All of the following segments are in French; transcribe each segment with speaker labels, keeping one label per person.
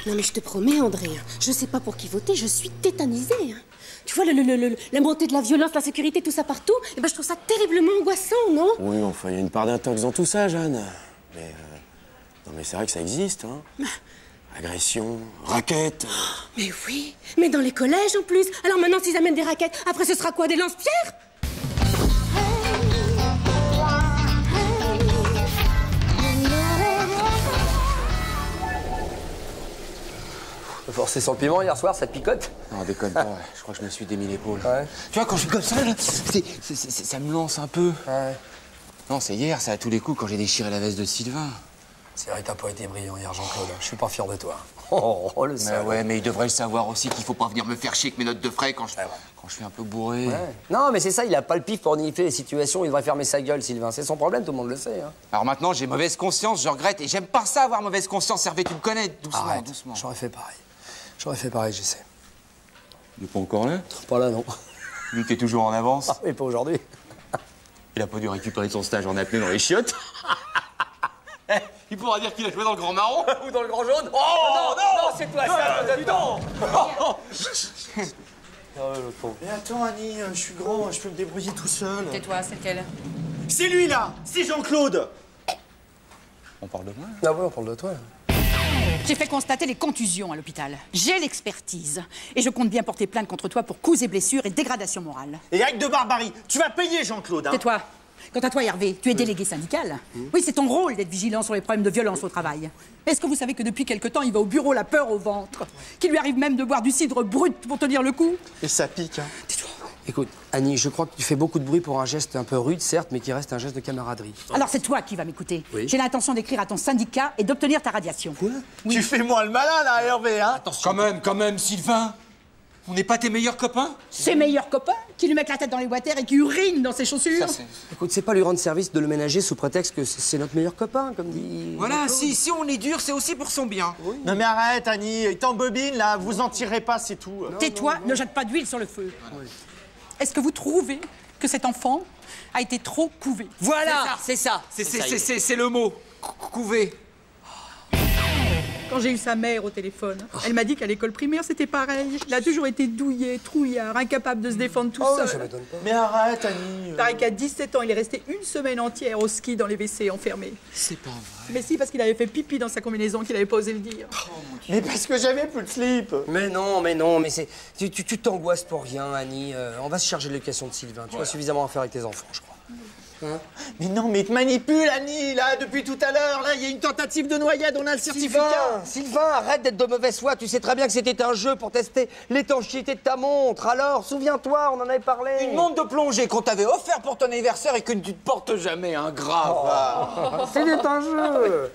Speaker 1: Non mais je te promets, André, hein, je sais pas pour qui voter, je suis tétanisée. Hein. Tu vois, la montée de la violence, la sécurité, tout ça partout, eh ben, je trouve ça terriblement angoissant, non?
Speaker 2: Oui, enfin, il y a une part d'intox dans tout ça, Jeanne. Mais, non, mais c'est vrai que ça existe, hein. Agression, raquettes.
Speaker 1: Mais oui, mais dans les collèges en plus. Alors maintenant, s'ils amènent des raquettes, après ce sera quoi, des lance-pierres?
Speaker 3: Forcé sur le piment hier soir, ça te picote?
Speaker 2: Non, déconne pas, je crois que je me suis démis l'épaule.
Speaker 3: Ouais.
Speaker 2: Tu vois, quand je suis comme ça, là, ça me lance un peu.
Speaker 3: Ouais.
Speaker 2: Non, c'est hier, ça à tous les coups, quand j'ai déchiré la veste de Sylvain.
Speaker 3: C'est vrai que t'as pas été brillant hier, Jean-Claude. Je suis pas fier de toi. Oh, le
Speaker 2: Mais
Speaker 3: salaud.
Speaker 2: ouais, mais il devrait le savoir aussi qu'il faut pas venir me faire chier avec mes notes de frais quand je suis un peu bourré.
Speaker 3: Ouais. Non, mais c'est ça, il a pas le pif pour niveler les situations. Il devrait fermer sa gueule, Sylvain. C'est son problème, tout le monde le sait. Hein.
Speaker 2: Alors maintenant, j'ai mauvaise conscience, je regrette, et j'aime pas ça, avoir mauvaise conscience. Hervé, tu me connais, doucement,
Speaker 3: Arrête.
Speaker 2: doucement.
Speaker 3: J'aurais fait pareil. J'aurais fait pareil, je sais.
Speaker 2: Il est pas encore là?
Speaker 3: Pas là, non.
Speaker 2: Lui qui est toujours en avance.
Speaker 3: Ah, mais pas aujourd'hui.
Speaker 2: Il a pas dû récupérer son stage en apnée dans les chiottes. Il pourra dire qu'il a joué dans le Grand Marron.
Speaker 3: Ou dans le Grand Jaune. Oh, non, c'est toi, ça. Non.
Speaker 4: Mais attends, Annie, je suis grand, je peux me débrouiller tout seul.
Speaker 5: Tais-toi, c'est lequel?
Speaker 4: C'est lui, là. C'est Jean-Claude.
Speaker 2: On parle de moi?
Speaker 3: Ah ouais, on parle de toi.
Speaker 5: J'ai fait constater les contusions à l'hôpital. J'ai l'expertise. Et je compte bien porter plainte contre toi pour coups et blessures et dégradation morale.
Speaker 4: Et acte de barbarie. Tu vas payer, Jean-Claude, hein.
Speaker 5: Tais-toi. Quant à toi, Hervé, tu es délégué syndical. Oui, c'est ton rôle d'être vigilant sur les problèmes de violence au travail. Est-ce que vous savez que depuis quelque temps, il va au bureau la peur au ventre? Qu'il lui arrive même de boire du cidre brut pour tenir le coup?
Speaker 4: Et ça pique, hein.
Speaker 5: Tais-toi.
Speaker 3: Écoute, Annie, je crois que tu fais beaucoup de bruit pour un geste un peu rude, certes, mais qui reste un geste de camaraderie.
Speaker 5: Alors c'est toi qui vas m'écouter.
Speaker 3: Oui.
Speaker 5: J'ai l'intention d'écrire à ton syndicat et d'obtenir ta radiation.
Speaker 3: Quoi?
Speaker 4: Tu fais moi le malin, là, Hervé, hein.
Speaker 2: Quand même, Sylvain. On n'est pas tes meilleurs copains?
Speaker 5: Ses meilleurs copains qui lui mettent la tête dans les boîtières et qui urinent dans ses chaussures.
Speaker 3: Écoute, c'est pas lui rendre service de le ménager sous prétexte que c'est notre meilleur copain, comme dit...
Speaker 2: Voilà, si on est dur, c'est aussi pour son bien.
Speaker 3: Oui.
Speaker 4: Non mais arrête, Annie, il t'embobine, là, vous en tirez pas, c'est tout.
Speaker 5: Tais-toi, ne jette pas d'huile sur le feu. Oui. Est-ce que vous trouvez que cet enfant a été trop couvé?
Speaker 3: Voilà, c'est ça.
Speaker 2: C'est le mot. Couvé.
Speaker 5: Quand j'ai eu sa mère au téléphone, elle m'a dit qu'à l'école primaire, c'était pareil. Il a toujours été douillet, trouillard, incapable de se défendre tout
Speaker 3: Oh, ça
Speaker 5: seul.
Speaker 3: m'étonne pas.
Speaker 4: Mais arrête, Annie.
Speaker 5: Pareil qu'à 17 ans, il est resté une semaine entière au ski dans les WC enfermé.
Speaker 2: C'est pas vrai.
Speaker 5: Mais si, parce qu'il avait fait pipi dans sa combinaison, qu'il avait pas osé le dire.
Speaker 4: Mais parce que j'avais plus de slip.
Speaker 3: Mais non, mais c'est... Tu t'angoisses pour rien, Annie. On va se charger de l'éducation de Sylvain. Tu as suffisamment à faire avec tes enfants, je crois. Hein?
Speaker 4: Mais non, mais il te manipule, Annie, là, depuis tout à l'heure. Là, il y a une tentative de noyade, on a le certificat.
Speaker 3: Sylvain, arrête d'être de mauvaise foi. Tu sais très bien que c'était un jeu pour tester l'étanchéité de ta montre. Alors, souviens-toi, on en avait parlé.
Speaker 2: Une montre de plongée qu'on t'avait offert pour ton anniversaire et que tu ne portes jamais, un grave.
Speaker 3: C'était un jeu.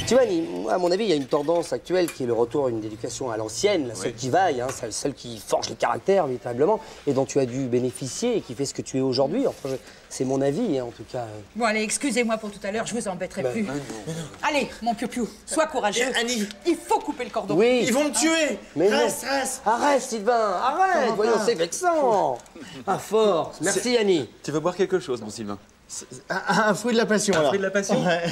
Speaker 3: Tu vois, Annie, à mon avis, il y a une tendance actuelle qui est le retour à une éducation à l'ancienne, la seule qui vaille, hein, celle qui forge les caractères, véritablement, et dont tu as dû bénéficier et qui fait ce que tu es aujourd'hui. Enfin, c'est mon avis, hein, en tout cas.
Speaker 5: Bon, allez, excusez-moi pour tout à l'heure, je vous embêterai plus. Allez, mon piou-piou, sois courageux.
Speaker 4: Et Annie,
Speaker 5: Il faut couper le cordon.
Speaker 3: Oui.
Speaker 4: ils vont me tuer.
Speaker 3: Mais non.
Speaker 4: Reste.
Speaker 3: Arrête, Sylvain, arrête. Voyons, c'est vexant. À force. Merci, Annie.
Speaker 6: Tu veux boire quelque chose, mon Sylvain?
Speaker 4: Un fruit de la passion, alors.
Speaker 6: Fruit de la passion?
Speaker 4: Ouais.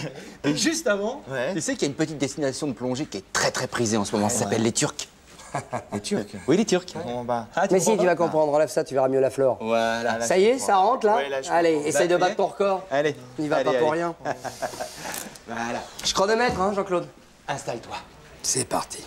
Speaker 6: Et juste avant,
Speaker 4: Ouais.
Speaker 2: Tu sais qu'il y a une petite destination de plongée qui est très prisée en ce moment, ça s'appelle les Turcs.
Speaker 6: les Turcs. Oui, les Turcs.
Speaker 4: Bon, bah.
Speaker 6: Ah,
Speaker 3: Mais si,
Speaker 6: comprends
Speaker 3: tu vas
Speaker 6: pas?
Speaker 3: comprendre. Enlève ça, tu verras mieux la flore.
Speaker 6: Voilà.
Speaker 3: Ça y est, ça rentre, là,
Speaker 4: Ouais, là, je
Speaker 3: allez,
Speaker 4: comprends.
Speaker 3: essaye de
Speaker 6: Là,
Speaker 3: battre ton record.
Speaker 6: Allez.
Speaker 3: Il va
Speaker 6: allez,
Speaker 3: pas pour
Speaker 6: allez.
Speaker 3: rien.
Speaker 6: Voilà.
Speaker 3: Je chronomètre, hein, Jean-Claude.
Speaker 2: Installe-toi.
Speaker 3: C'est parti.